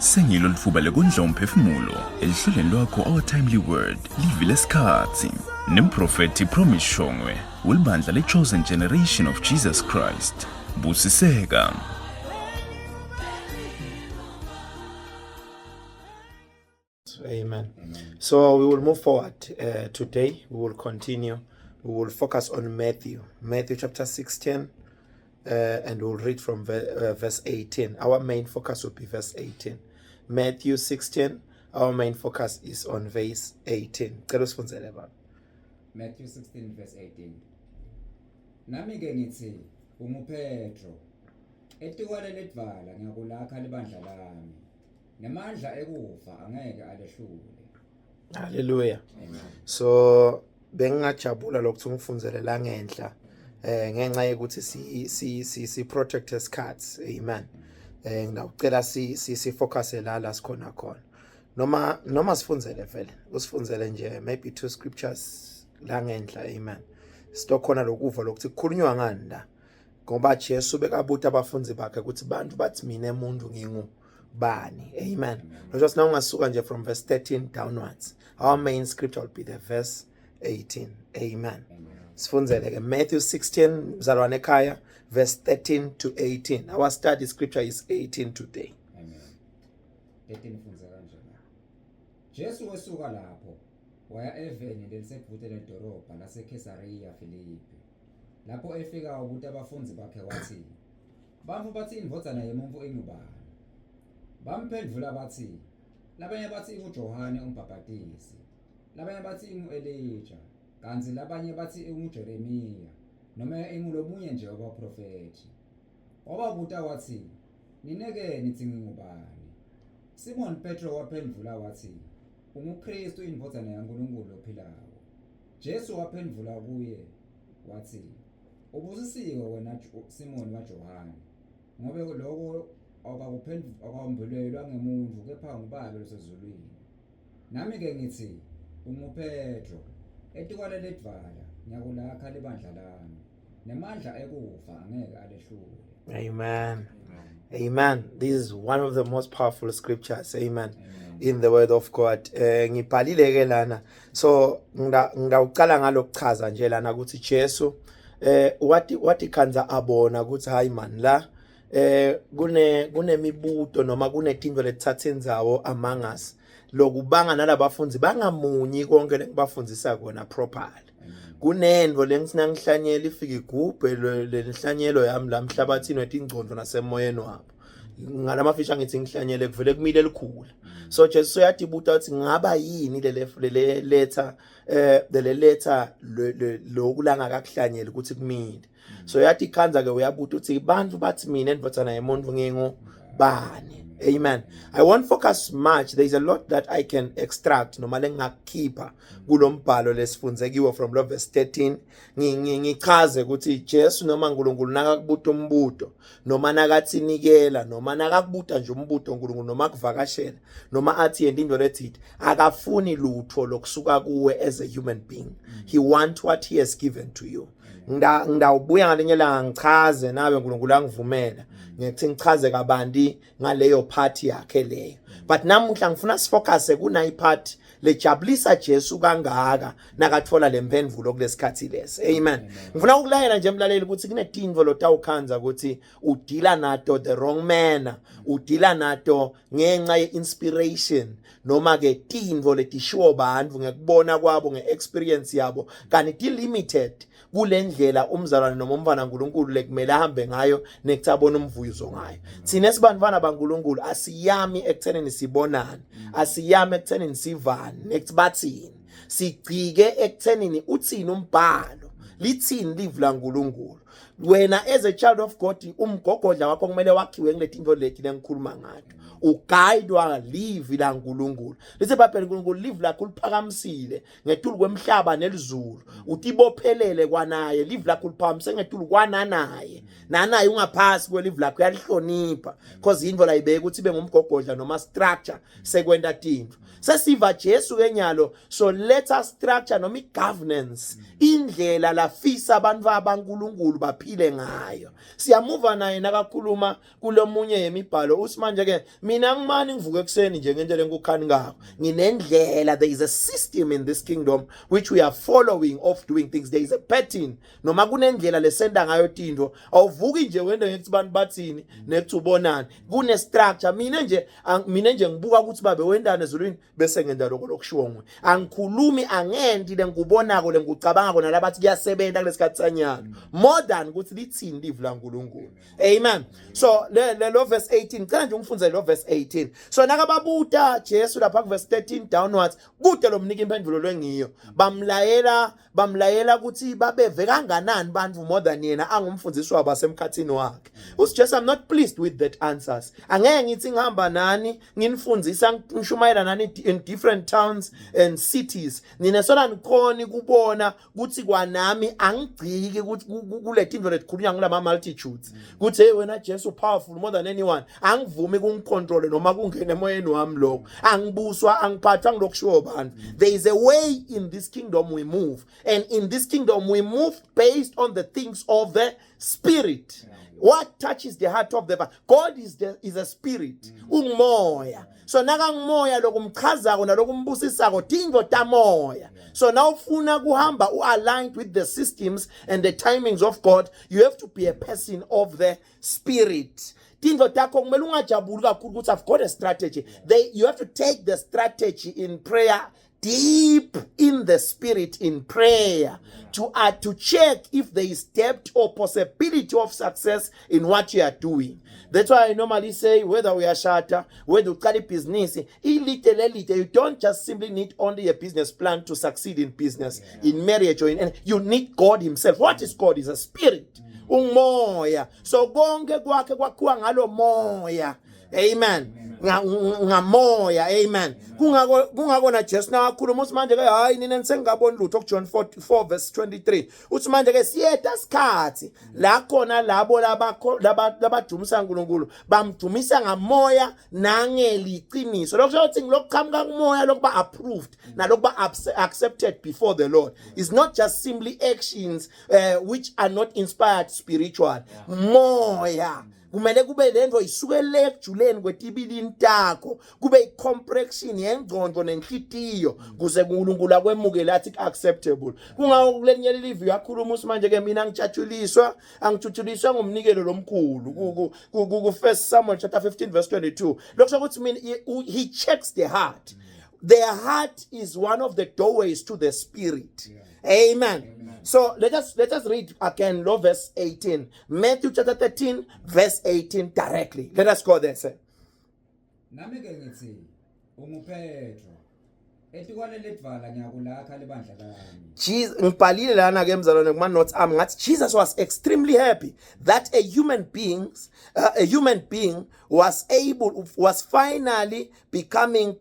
Sengilo lifuba lekondla umphefumulo elihlelweni lwakho Our Timely Word livile lesikhathi nemprofeti Promise Shongwe ulibandla le-Chosen Generation of Jesus Christ. Busiseka. Amen. So we will move forward today. We will continue. We will focus on Matthew chapter 16, and we'll read from verse 18. Our main focus will be verse 18. Matthew 16, our main focus is on verse 18. Matthew 16 verse 18. Nami ke ngithi unguPetro. Etikwale ledvala ngiyakulakha libandla lami. Namandla ekufa angeke alehlule. Hallelujah. Amen. So bengingajabula lokho ungifundzele la ngenhla ngenxa yokuthi si protect isikhathi. Amen. Ngicela si focus la sikhona khona. Noma sifundzele vele. Usifundzele nje maybe two scriptures la ngenhla. Amen. Sitokhona lokuva lokuthi kukhulunywa ngani la. Ngoba Jesu bekabuta abafunzi bakhe ukuthi bantu bathi mina emuntu ngingubani. Amen. Just now ngasuka nje from verse 13 downwards. Our main scripture will be the verse 18. Amen. Sifundzele ke Matthew 16 mzalwane ekhaya verse 13 to 18. Our study scripture is 18 today. Amen. 13 funza kanjena. Jesu wesuka lapho waya eveni leliseduze ledolobha laseKesariya Filipi. Lapho efika wabuta abafunzi bakhe wathi, "Bantu bathi indvodzana yomuntu ingubani?" Bamphendula bathi, "Labanye bathi inguJohane umbhaphatisi, labanye bathi ingu-Elija, kanti labanye bathi inguJeremiya, noma ingulobunye nje wabaprofeti." Wababuta wathi, "Nineke nithi ngingubani?" Simon Petro waphendula wathi, "UnguKristu indvodzana yaNkulunkulu ophilayo." Jesu waphendula kuye wathi, "Ubusisiwe wena Simon waJohane, ngoba lokho akawumbulelwa ngemuntu kepha nguBaba osezulwini. Nami ke ngithi unguPetro, etikwale ledvala ngiyakulakha libandla lami, namandla ekufa angeke alehlule." Amen. Amen. This is one of the most powerful scriptures. Amen. In the word of God. Ngibhalile ke lana. So ngidawucala ngalokuchaza nje lana ukuthi Jesu wathi khanza abona ukuthi hayi man la kunemibuto noma kunetinto letithatha indzawo among us lokubanga nalabafunzi bangamunyi konke lekubafundisa kona properly. Kunenvo lengihlanyela ifika igubhe lenhlanyelo yami la emhlabathini wetingcondo nasemoyeni wabo. Ngalamafisha ngithi ngihlanyele kuvele kumile elikhulu. So Jesu yathi buta uthi ngaba yini le letter lokulanga kakuhlanyela ukuthi kumile. So yathi khanza ke uyabuta uthi bantu bathi mina endvodzana yomuntu ngingubani. Amen. I won't focus much. There is a lot that I can extract noma lengakhipha kulombhalo lesifunze kiwo from verse 13. Ngichaze ukuthi Jesu noma uNkulunkulu nakakubuta umbuto noma nakathi nikela noma nakakubuta nje umbuto uNkulunkulu noma kuvakashela noma athi yena into lethiti akafuni lutho lokusuka kuwe as a human being. He wants what he has given to you. Ngidawubuya ngalenye la ngichaze nawe uNkulunkulu angivumela ngithi ngichaze kabanti ngaleyo part yakhe leyo. But namuhla ngifuna sifocus kunayi part lejabulisa Jesu kangaka nakathola lemphendvulo kulesikhathi lesi. Amen. Ngifuna ukulayela nje emlaleli ukuthi kunetinvo lotawukhanza ukuthi udila nato the wrong manner, udila nato ngenxa ye-inspiration noma ke tinvo letishiwo bantu ngekubona kwabo nge-experience yabo kanti limited kulendlela umzalwane noma umfana kaNkulunkulu lekumele ahambe ngayo nekutsabona umvuyizo ngayo. Thina esibantwana baNkulunkulu asiyami ekuthenini sibonana, asiyami ekuthenini sivane nekubathini. Sigcike ekuthenini uthini umbhalo, lithini livu laNkulunkulu. Wena as a child of God umgogodla wakho kumele wakhiwe ngiletinto leti lengikhuluma ngato. Uguidwa livi la nkulunkulu. Lithi baphela uNkulunkulu livi lakho liphakamisile ngetulu kwemhlaba nelizulu. Utibophelele kwanaye livi lakho liphakamise ngetulu kwananaye. Nanaye ungaphasi kwelivi lakho uyalihlonipha because indvo la ibeka ukuthi ibe ngumgogodla noma structure sekwenta tinto. Sesiva Jesu kenyalo so let us structure noma governance indlela lafisa abantu abankulunkulu baphile ngayo. Siyamuva naye nakakhuluma kulomunye yemibhalo uthi manje ke mina ngimani ngivuke ekseni nje ngento lenkukhani ngakho nginendlela. There is a system in this kingdom which we are following of doing things. There is a pattern. Noma kunendlela lesenda ngayo tinto awuvuki nje wenda ngithi bantu bathini nethi ubonana kune structure. Mina nje ngibuka ukuthi babe wendana ezulwini bese ngenda lokho lokushongwe. Angikhulumi angendi lengubonako lengucabanga kona labathi kuyasebenza kulesikhathi sanyalo more than ukuthi lithini live la uNkulunkulu. Amen. So lo verse 18 ngicela nje ungifunze lo verse 18. So nakababuta Jesu lapha ku verse 13 downwards kude lo mnika impendulo lwengiyo bamlayela ukuthi babeve kanganani bantu more than yena angumfundisi wabo asemkhathini wakhe. UJesu, I'm not pleased with that answers. Angeke ngithi ngihamba nani nginifundisa ngishumayela nani in different towns and cities. Nina sona nikhona kubona ukuthi kwanami angigciki ukuthi kulethe into letikhulunywa ngilama multitudes. Kuthi hey wena Jesu powerful more than anyone. Angivumi kungicontrol noma kungena emoyeni wami lokho. Angibuswa angiphathwa ngilokushiwo bantu. There is a way in this kingdom we move, and in this kingdom we move based on the things of the spirit. What touches the heart of the God is a spirit. Ungumoya. So naka ngumoya lokumchazako nalokumbusisako tingo tamoya. So now ufuna kuhamba aligned with the systems and the timings of God, you have to be a person of the spirit. Tingo tako kumele ungajabuli kakhulu ukuthi I've got a strategy. You have to take the strategy in prayer deep in the spirit in prayer to check if there is depth or possibility of success in what you are doing. That's why I normally say whether we are shatter, whether you call it business, you don't just simply need only a business plan to succeed in business, in marriage, or in you need God himself. What is God? Is a spirit. Umoya. So konke kwakhe kwakhiwa ngalo moya. Amen. Ngamoya. Amen. Kungakona just na kakhulu musi manje ke hayi nina nisengaboni lutho ku John 4 verse 23. Uthi manje ke siyeta sikhathi la khona labo labadumisa uNkulunkulu bamdumisa ngamoya nangeliqiniso. Lokho sokuthi ngilokuqhamuka kumoya lokuba approved nalokuba accepted before the Lord. It's not just simply actions which are not inspired spiritual. Moya kumele kube lento isukele ekujuleni kwetibilini takho kube icomprehension yengqondo nenhlitiyo kuze uNkulunkulu akwemukele athi acceptable. Kungakulelinye live yakhuluma manje ke mina angithutshuliswa ngomnikelo lomkhulu ku 1 Samuel chapter 15 verse 22. Lokho ukuthi mina he checks the heart. Their heart is one of the doorways to the spirit. Amen. So let us read again verse 18. Matthew chapter 13 verse 18 directly. Let us go there, sir. Nami ke ngithi unguphetro etikwane ledvala ngiyakulakha lebandla lami. Jesus ngibhalile lana ke mzalwane kuma notes ami ngathi Jesus was extremely happy that a human being was finally becoming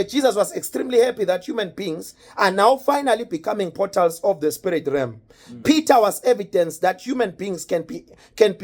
Jesus was extremely happy that human beings are now finally becoming portals of the spirit realm. Peter was evidence that human beings can be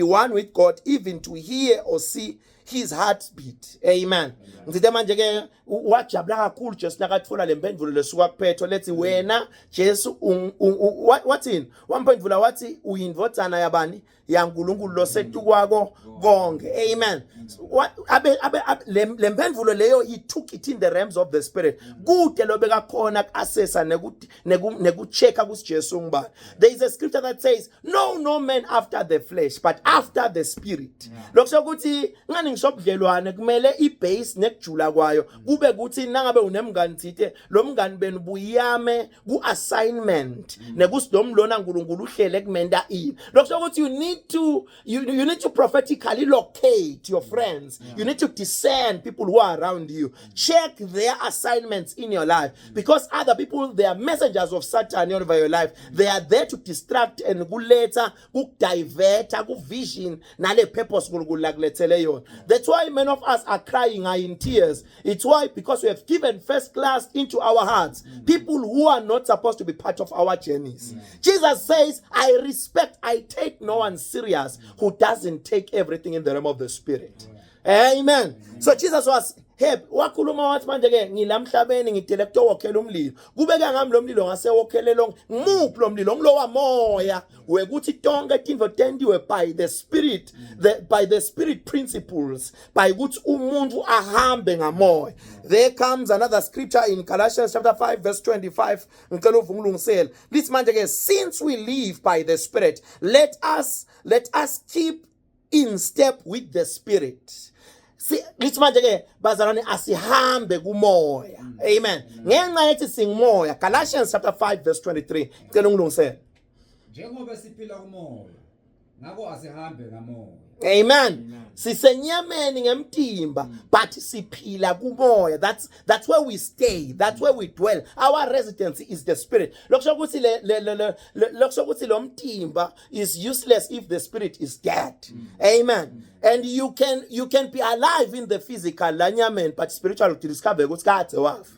one with God, even to hear or see his heartbeat. Amen. Ngithe manje ke wajabula kakhulu Jesu nakathola lempendulo lesuka kuphetho lethi wena Jesu wathini wamphendula wathi uyindvodzana yabani yaNkulunkulu losetu kwako konke. Amen. Lempendulo leyo he took it in the realms of the spirit. Kude lobeka khona ku-assessa nekuchecka kusi Jesu ngubani. There is a scripture that says no man after the flesh but after the spirit. Lokho ukuthi ngani ngisobudlelwane kumele ibase nekujula kwayo kube kuthi nangabe unemngani thithe lo mngani benu buyame ku-assignment nekusidomlona uNkulunkulu uhlele kumenta ini. Lokho ukuthi you need to prophetically locate your friends. You need to discern people who are around you. Check their assignments in your life, because other people, they are messengers of Satan over your life. They are there to distract and kuleta kudivert vision nale purpose kulagulethele yona. That's why many of us are crying, are in tears. It's why, because we have given first class into our hearts people who are not supposed to be part of our journeys. Jesus says, I take no one serious who doesn't take everything in the realm of the spirit. Amen. So Jesus was Hey, wakhuluma wathi manje ke ngilamhlabeni ngidele kutowokhela umlilo. Kubeke ngami lo mlilo ngase wokhele lonke. Ngimuphi lo mlilo? Ngilowa moya. Wekuthi tonke tinto tendiwe by the spirit, by the spirit principles, by ukuthi umuntu ahambe ngamoya. There comes another scripture in Galatians chapter 5 verse 25. Ngicela uvungulungisele. Lithi manje ke since we live by the spirit, let us keep in step with the spirit. Lithi manje ke bazalwane asihambe kumoya. Amen. Ngenxa yethi singumoya. Galatians chapter 5 verse 23. Ngicela ungilungisele. Njengoba siphila kumoya, ngako asihambe ngamoya. Amen. Sisenyameni ngemtimba, but siphila kumoya. That's where we stay. That's where we dwell. Our residence is the spirit. Lokusho ukuthi lo mtimba is useless if the spirit is dead. Amen. And you can be alive in the physical, lanyamen, but spiritual to discover ukuthi kade wafa.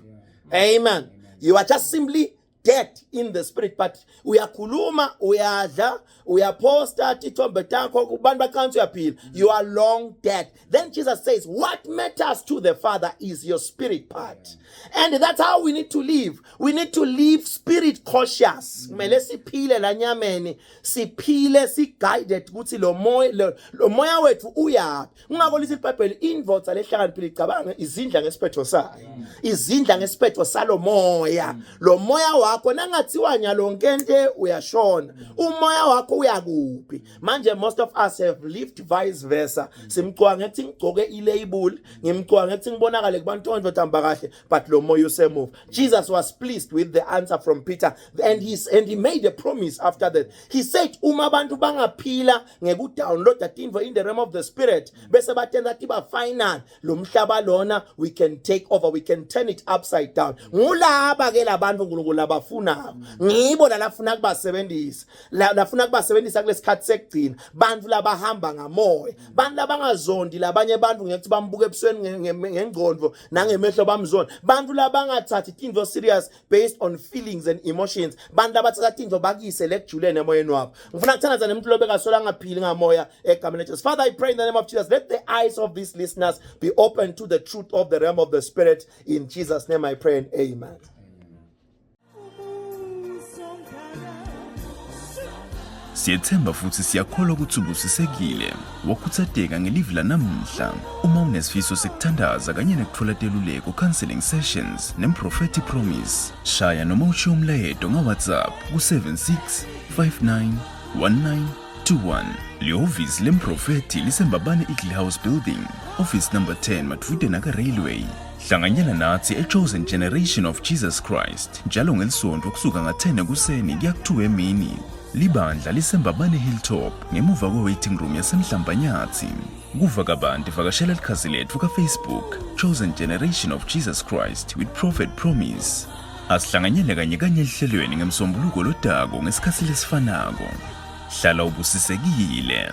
Amen. You are just simply dead in the spirit, but uyakhuluma, uyadla, uyaposta tithombe takho kubantu bakhansi uyaphila. You are long dead. Then Jesus says, what matters to the Father is your spirit part. And that's how we need to live. We need to live spirit cautious. Kumele siphile la nyameni, siphile si-guided ukuthi lo moya wethu uyaphi. Ungako lithi iBhayibheli indvodza lehlakaniphile icabanga izindla ngesiphetho sayo. Izindla ngesiphetho salo moya. Lo moya wakho nangathiwa nyalonkente uyashona. Umoya wakho uyakuphi. Manje most of us have lived vice versa. Simcwanga ethi ngigcoke ilabel, ngimcwanga ethi ngibonakale kubantu ondodamba kahle, but lo moya usemove. Jesus was pleased with the answer from Peter, and he made a promise after that. He said uma abantu bangaphila ngekudownload info in the realm of the spirit bese batenda tiba final lo mhlaba lona we can take over, we can turn it upside down. Ngulaba ke labantu uNkulunkulu labafuna ngibo lafuna kubasebenzisa lafuna kubasebenzisa kulesikhathi sekugcina bantu labahamba ngamoya, bantu labangazondi labanye bantu ngithi bambuka ebusweni ngengqondo nangemehlo bamzona, bantu labangathathi into serious based on feelings and emotions, bantu labathatha into bakise lekujulene emoyeni wabo. Ngifuna ukuthandaza nemuntu lobeka sola ngaphili ngamoya egameni leJesu. Father, I pray in the name of Jesus, let the eyes of these listeners be open to the truth of the realm of the spirit. In Jesus' name I pray and amen. Siyethemba futhi siyakholwa ukuthi ubusisekile wakuthatheka ngelivi lamuhla. Uma unesifiso sekuthandaza kanye nekuthola teluleko counseling sessions neProphetic Promise, shaya noma ushiye umlayeto ngaWhatsApp ku76591921. Lihhovisi leMprofeti lisembabane Eagle House Building, office number 10 Matwide Naka Railway. Hlanganyela nathi eChosen Generation of Jesus Christ njalo ngelisonto kusuka nga10 ekuseni kuya ku2 emini. Libandla lisembabane Hilltop ngemuva kwe-waiting room yasemhlambanyathi. Kuva kabanti vakashela likhasi lethu kaFacebook Chosen Generation of Jesus Christ with Prophet Promise. Asihlanganyele kanye ehlelweni ngemsombuluko lodako ngesikhathi lesifanako. Hlala ubusisekile.